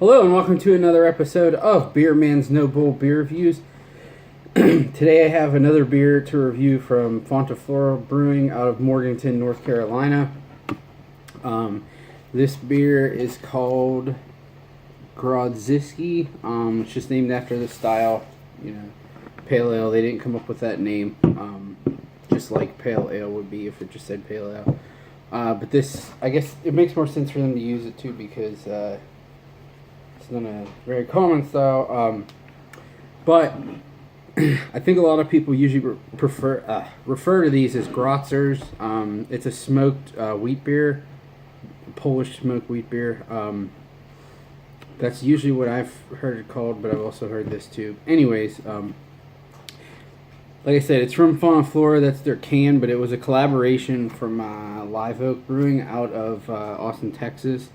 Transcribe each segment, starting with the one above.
Hello and welcome to another episode of Beer Man's No Bull Beer Reviews. Today I have another beer to review from Fonta, Flora Brewing out of Morganton, North Carolina. This beer is called Grodziskie. It's just named after the style, pale ale. They didn't come up with that name, just like pale ale would be if it just said pale ale. But this, I guess it makes more sense for them to use it too because it's not a very common style. But I think a lot of people usually refer to these as Grotzers. It's a smoked wheat beer, Polish smoked wheat beer. That's usually what I've heard it called, but I've also heard this too. Anyways, like I said, it's from Fonta, Flora. That's their can, but it was a collaboration from Live Oak Brewing out of Austin, Texas.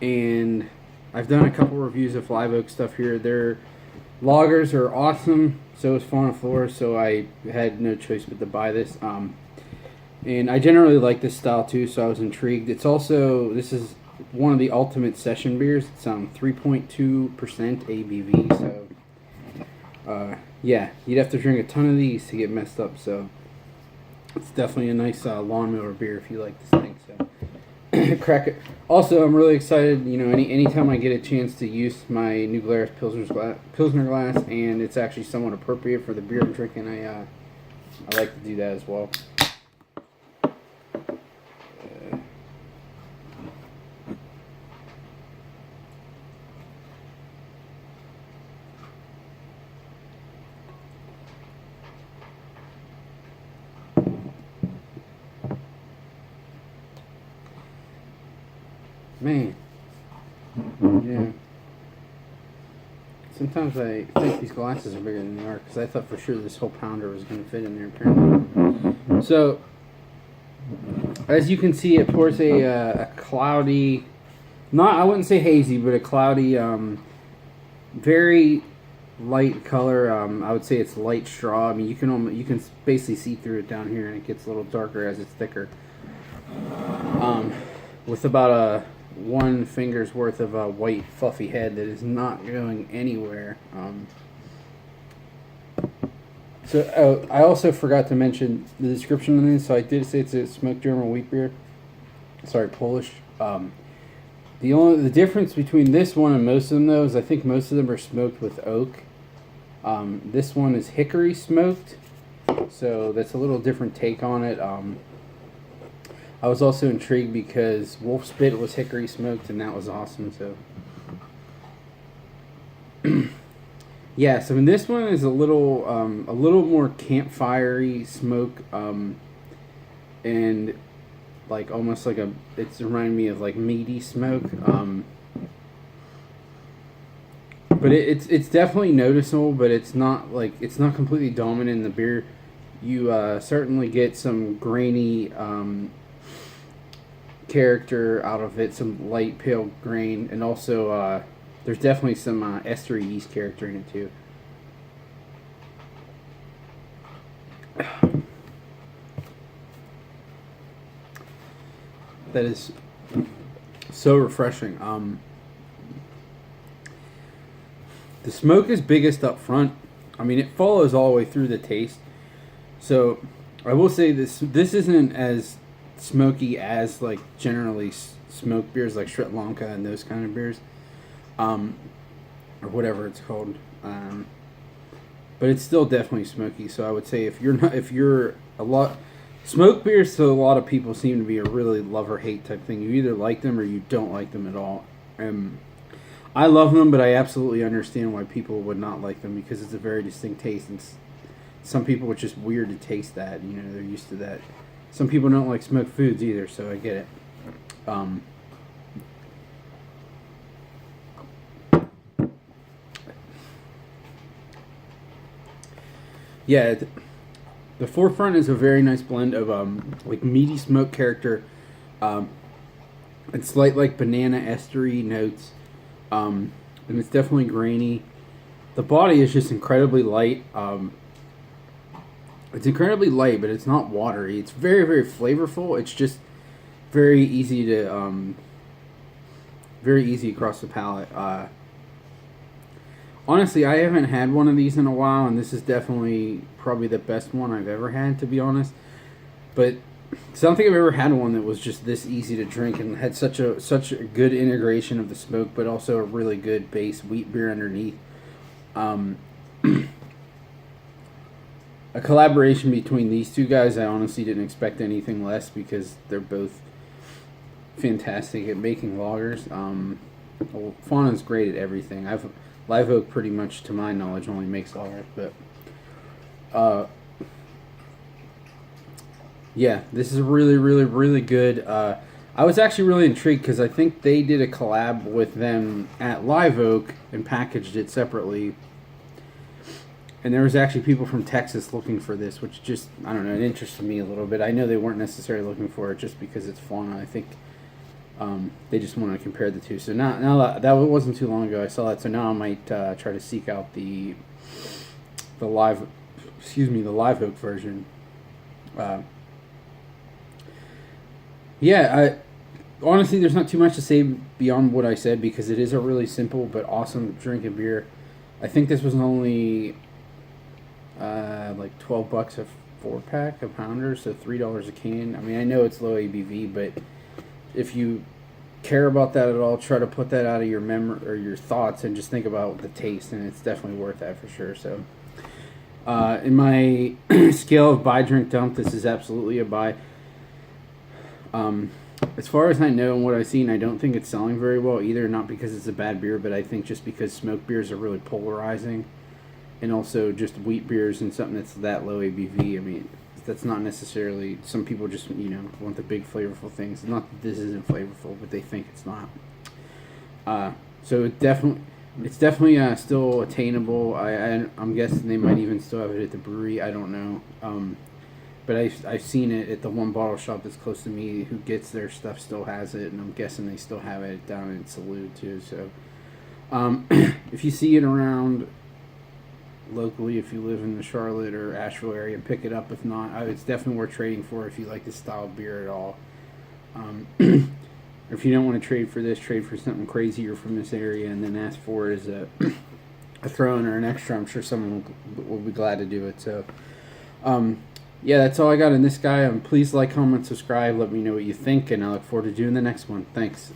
And I've done a couple reviews of Live Oak stuff here. Their lagers are awesome. So is Fonta, Flora. So I had no choice but to buy this. And I generally like this style too, so I was intrigued. It's also, this is one of the ultimate session beers. It's 3.2% ABV. So yeah, you'd have to drink a ton of these to get messed up. So it's definitely a nice lawnmower beer if you like this thing. So crack it. Also, I'm really excited. Anytime I get a chance to use my New Glarus Pilsner glass, and it's actually somewhat appropriate for the beer I'm drinking, I like to do that as well. Man, yeah. Sometimes I think these glasses are bigger than they are because I thought for sure this whole pounder was going to fit in there apparently. So, as you can see, it pours a cloudy, I wouldn't say hazy, but a cloudy, very light color. I would say it's light straw. I mean, you can basically see through it down here, and it gets a little darker as it's thicker. With about a one finger's worth of a white fluffy head that is not going anywhere. So I also forgot to mention the description on this. So I did say it's a smoked German wheat beer. Sorry, Polish. The difference between this one and most of them, though, is I think most of them are smoked with oak. This one is hickory smoked, so that's a little different take on it. I was also intrigued because Wolf Spit was hickory smoked, and that was awesome. So, yeah. So this one is a little more campfirey smoke, and like almost like it's reminding me of like meaty smoke. But it's definitely noticeable, but it's not completely dominant in the beer. You certainly get some grainy character out of it, some light pale grain, and also there's definitely some estery yeast character in it too. That is so refreshing. The smoke is biggest up front. I mean, it follows all the way through the taste. So I will say this isn't as smoky as like generally smoked beers like Sri Lanka and those kind of beers, or whatever it's called. But it's still definitely smoky. So I would say if you're smoked beers to a lot of people seem to be a really love or hate type thing. You either like them or you don't like them at all. I love them, but I absolutely understand why people would not like them because it's a very distinct taste, and some people it's just weird to taste that. They're used to that. Some people don't like smoked foods either, so I get it. Yeah, the forefront is a very nice blend of like meaty smoke character, and slight like banana estery notes, and it's definitely grainy. The body is just incredibly light. It's incredibly light, but it's not watery. It's very, very flavorful. It's just very easy to very easy across the palate. Honestly, I haven't had one of these in a while, and this is definitely probably the best one I've ever had, to be honest. But I don't think I've ever had one that was just this easy to drink and had such a good integration of the smoke, but also a really good base wheat beer underneath. Um, a collaboration between these two guys, I honestly didn't expect anything less because they're both fantastic at making lagers. Well, Fonta's great at everything. Live Oak pretty much, to my knowledge, only makes lagers, but yeah, this is really, really, really good. I was actually really intrigued because I think they did a collab with them at Live Oak and packaged it separately. And there was actually people from Texas looking for this, which just, I don't know, it interested me a little bit. I know they weren't necessarily looking for it just because it's Fauna. I think they just wanted to compare the two. So now that wasn't too long ago I saw that. So now I might try to seek out the live oak version. Honestly, there's not too much to say beyond what I said because it is a really simple but awesome drinking beer. I think this was only like $12 a 4-pack, a pounder, so $3 a can. I mean, I know it's low ABV, but if you care about that at all, try to put that out of your memory or your thoughts and just think about the taste, and it's definitely worth that for sure. So, in my scale of buy, drink, dump, this is absolutely a buy. As far as I know and what I've seen, I don't think it's selling very well either. Not because it's a bad beer, but I think just because smoked beers are really polarizing, and also just wheat beers and something that's that low ABV. I mean, that's not necessarily. Some people just want the big flavorful things. Not that this isn't flavorful, but they think it's not. So it's definitely still attainable. I'm guessing they might even still have it at the brewery. I don't know. But I've seen it at the one bottle shop that's close to me who gets their stuff still has it, and I'm guessing they still have it down in Salud too. So if you see it around locally, if you live in the Charlotte or Asheville area, pick it up. If not, it's definitely worth trading for if you like this style of beer at all. If you don't want to trade for this, trade for something crazier from this area and then ask for it as a throw-in or an extra. I'm sure someone will be glad to do it. So yeah, that's all I got in this guy. Please like, comment, subscribe. Let me know what you think, and I look forward to doing the next one. Thanks.